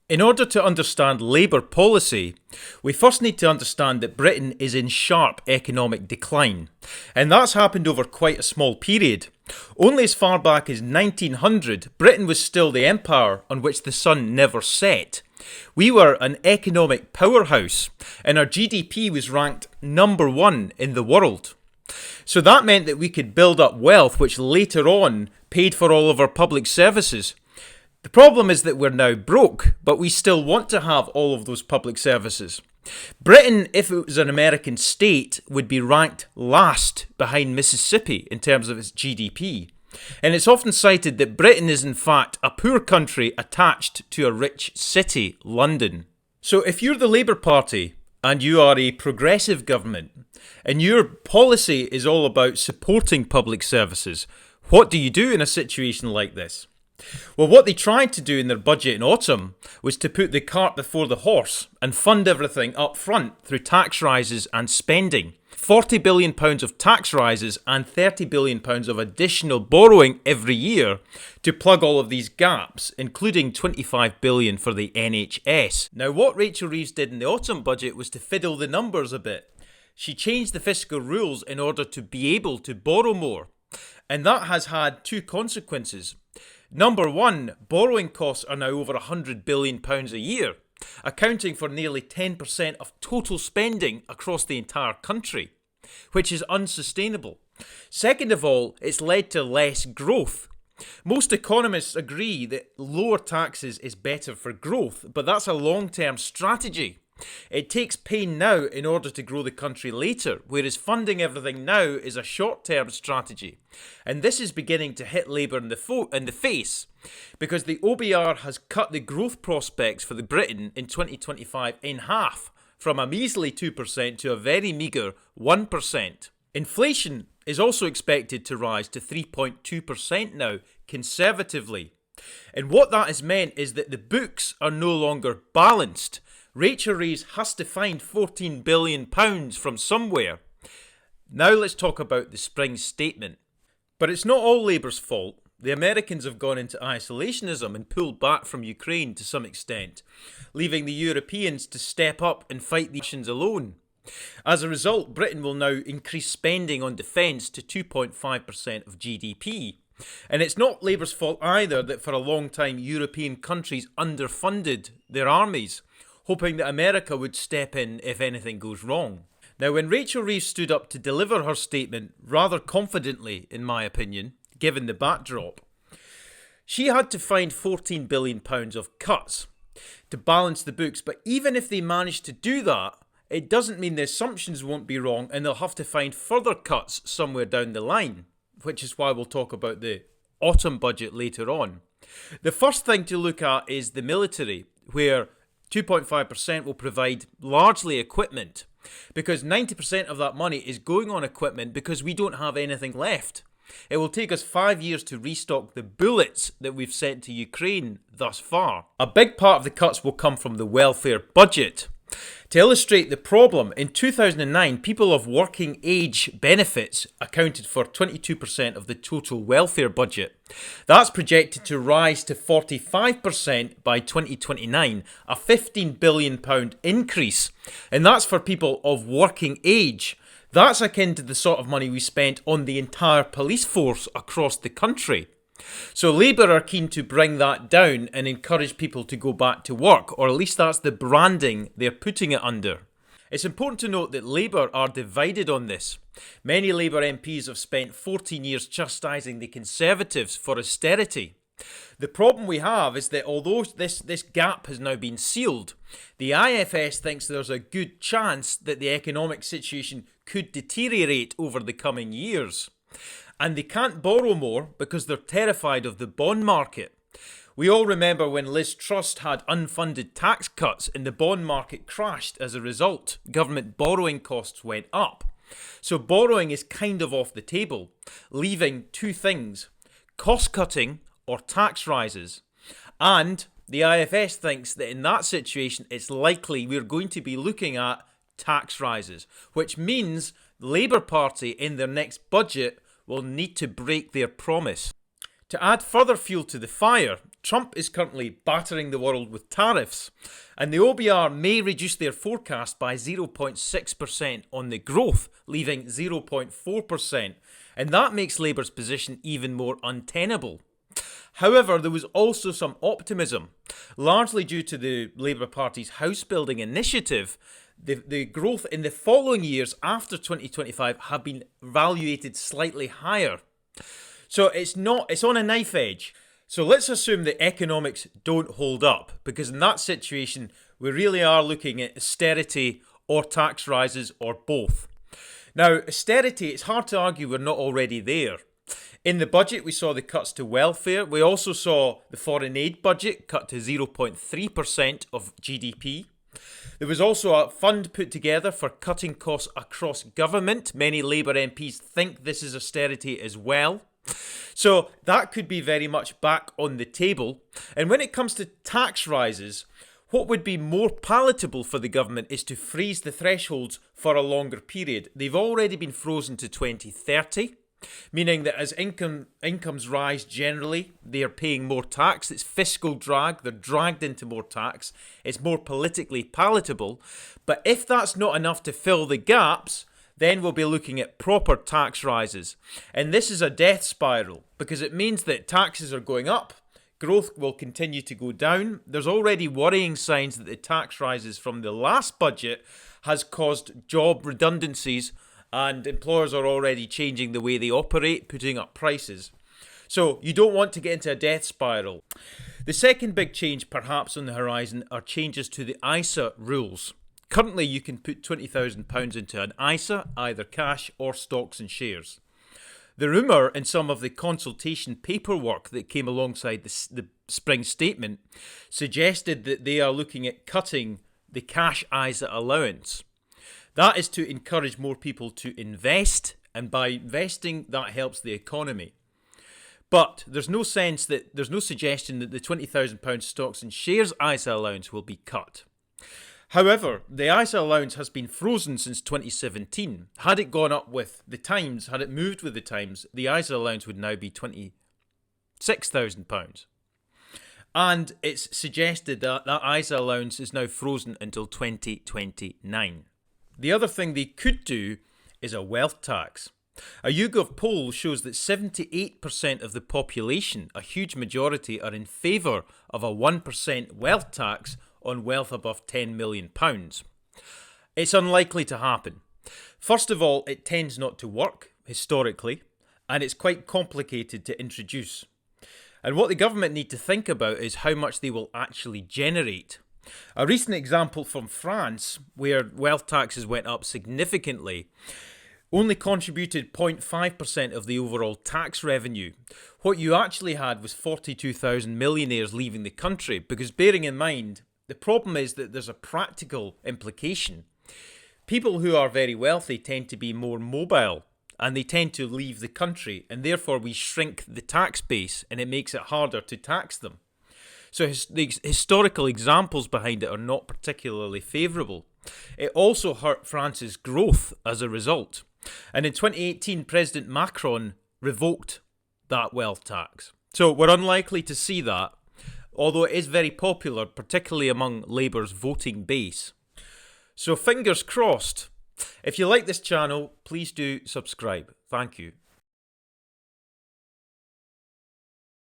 In order to understand Labour policy, we first need to understand that Britain is in sharp economic decline, and that's happened over quite a small period. Only as far back as 1900, Britain was still the empire on which the sun never set. We were an economic powerhouse, and our GDP was ranked #1 in the world. So that meant that we could build up wealth which later on paid for all of our public services. The problem is that we're now broke, but we still want to have all of those public services. Britain, if it was an American state, would be ranked last behind Mississippi in terms of its GDP. And it's often cited that Britain is in fact a poor country attached to a rich city, London. So if you're the Labour Party and you are a progressive government and your policy is all about supporting public services, what do you do in a situation like this? Well, what they tried to do in their budget in autumn was to put the cart before the horse and fund everything up front through tax rises and spending. £40 billion of tax rises and £30 billion of additional borrowing every year to plug all of these gaps, including £25 billion for the NHS. Now, what Rachel Reeves did in the autumn budget was to fiddle the numbers a bit. She changed the fiscal rules in order to be able to borrow more, and that has had two consequences. Number one, borrowing costs are now over £100 billion a year, accounting for nearly 10% of total spending across the entire country, which is unsustainable. Second of all, it's led to less growth. Most economists agree that lower taxes is better for growth, but that's a long-term strategy. It takes pain now in order to grow the country later, whereas funding everything now is a short-term strategy. And this is beginning to hit Labour in the face, because the OBR has cut the growth prospects for the Britain in 2025 in half, from a measly 2% to a very meagre 1%. Inflation is also expected to rise to 3.2% now, conservatively. And what that has meant is that the books are no longer balanced. Rachel Reeves has to find £14 billion from somewhere. Now let's talk about the spring statement. But it's not all Labour's fault. The Americans have gone into isolationism and pulled back from Ukraine to some extent, leaving the Europeans to step up and fight the Russians alone. As a result, Britain will now increase spending on defence to 2.5% of GDP. And it's not Labour's fault either that for a long time European countries underfunded their armies, hoping that America would step in if anything goes wrong. Now, when Rachel Reeves stood up to deliver her statement, rather confidently in my opinion, given the backdrop, she had to find £14 billion of cuts to balance the books. But even if they managed to do that, it doesn't mean the assumptions won't be wrong and they'll have to find further cuts somewhere down the line, which is why we'll talk about the autumn budget later on. The first thing to look at is the military, where 2.5% will provide largely equipment, because 90% of that money is going on equipment because we don't have anything left. It will take us 5 years to restock the bullets that we've sent to Ukraine thus far. A big part of the cuts will come from the welfare budget. To illustrate the problem, in 2009, people of working age benefits accounted for 22% of the total welfare budget. That's projected to rise to 45% by 2029, a £15 billion increase. And that's for people of working age. That's akin to the sort of money we spent on the entire police force across the country. So Labour are keen to bring that down and encourage people to go back to work, or at least that's the branding they're putting it under. It's important to note that Labour are divided on this. Many Labour MPs have spent 14 years chastising the Conservatives for austerity. The problem we have is that although this gap has now been sealed, the IFS thinks there's a good chance that the economic situation could deteriorate over the coming years. And they can't borrow more because they're terrified of the bond market. We all remember when Liz Truss had unfunded tax cuts and the bond market crashed as a result. Government borrowing costs went up. So borrowing is kind of off the table, leaving two things: cost cutting or tax rises. And the IFS thinks that in that situation it's likely we're going to be looking at tax rises, which means the Labour Party in their next budget will need to break their promise. To add further fuel to the fire, Trump is currently battering the world with tariffs, and the OBR may reduce their forecast by 0.6% on the growth, leaving 0.4%, and that makes Labour's position even more untenable. However, there was also some optimism, largely due to the Labour Party's house building initiative. The growth in the following years after 2025 have been valuated slightly higher. So it's on a knife edge. So let's assume the economics don't hold up, because in that situation, we really are looking at austerity or tax rises or both. Now, austerity, it's hard to argue we're not already there. In the budget, we saw the cuts to welfare. We also saw the foreign aid budget cut to 0.3% of GDP. There was also a fund put together for cutting costs across government. Many Labour MPs think this is austerity as well. So that could be very much back on the table. And when it comes to tax rises, what would be more palatable for the government is to freeze the thresholds for a longer period. They've already been frozen to 2030, meaning that as incomes rise generally, they are paying more tax. It's fiscal drag. They're dragged into more tax. It's more politically palatable. But if that's not enough to fill the gaps, then we'll be looking at proper tax rises. And this is a death spiral, because it means that taxes are going up, growth will continue to go down. There's already worrying signs that the tax rises from the last budget has caused job redundancies, and employers are already changing the way they operate, putting up prices. So you don't want to get into a death spiral. The second big change perhaps on the horizon are changes to the ISA rules. Currently, you can put £20,000 into an ISA, either cash or stocks and shares. The rumour in some of the consultation paperwork that came alongside the spring statement suggested that they are looking at cutting the cash ISA allowance. That is to encourage more people to invest, and by investing, that helps the economy. But there's no suggestion that the £20,000 stocks and shares ISA allowance will be cut. However, the ISA allowance has been frozen since 2017. Had it gone up with the times, had it moved with the times, the ISA allowance would now be £26,000. And it's suggested that that ISA allowance is now frozen until 2029. The other thing they could do is a wealth tax. A YouGov poll shows that 78% of the population, a huge majority, are in favour of a 1% wealth tax on wealth above £10 million. It's unlikely to happen. First of all, it tends not to work, historically, and it's quite complicated to introduce. And what the government need to think about is how much they will actually generate. A recent example from France, where wealth taxes went up significantly, only contributed 0.5% of the overall tax revenue. What you actually had was 42,000 millionaires leaving the country, because bearing in mind, the problem is that there's a practical implication. People who are very wealthy tend to be more mobile, and they tend to leave the country, and therefore we shrink the tax base, and it makes it harder to tax them. So the historical examples behind it are not particularly favourable. It also hurt France's growth as a result. And in 2018, President Macron revoked that wealth tax. So we're unlikely to see that, although it is very popular, particularly among Labour's voting base. So fingers crossed. If you like this channel, please do subscribe. Thank you.